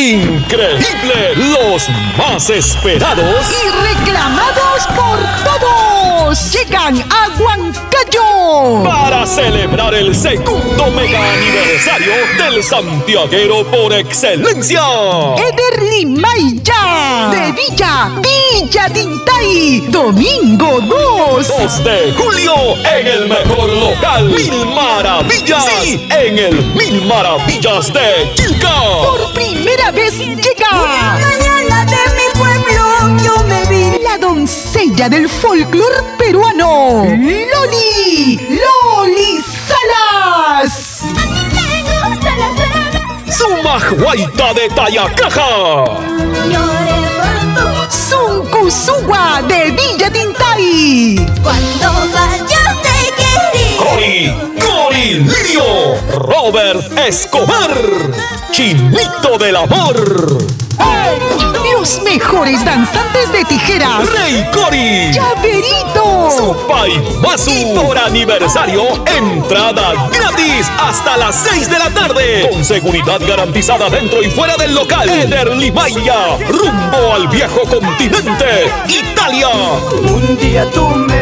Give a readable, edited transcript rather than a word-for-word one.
Increíble, los más esperados y reclamados por todos. Llegan a Huancayo para celebrar el segundo mega aniversario del santiaguero por excelencia, Eder Limaya, de Villa Tintay. Domingo 2 de julio en el mejor local Mil Maravillas. Sí, en el Mil Maravillas de Chilca. Por primera vez llega mañana de mi pueblo yo me vi la doncella del folclor peruano, Loli Salas. Su majuaita de Tayacaja, Suncusuwa de Villa Tintay. cuando vayas te querí. Cori Lirio, Robert Escobar, Chinito del Amor, Los mejores danzantes de tijeras, Rey Cori, Llaverito, Paimasu. Y por aniversario, entrada gratis hasta las 6 de la tarde. Con seguridad garantizada dentro y fuera del local. Eder Limaya, rumbo al viejo continente, Italia. Un día tú me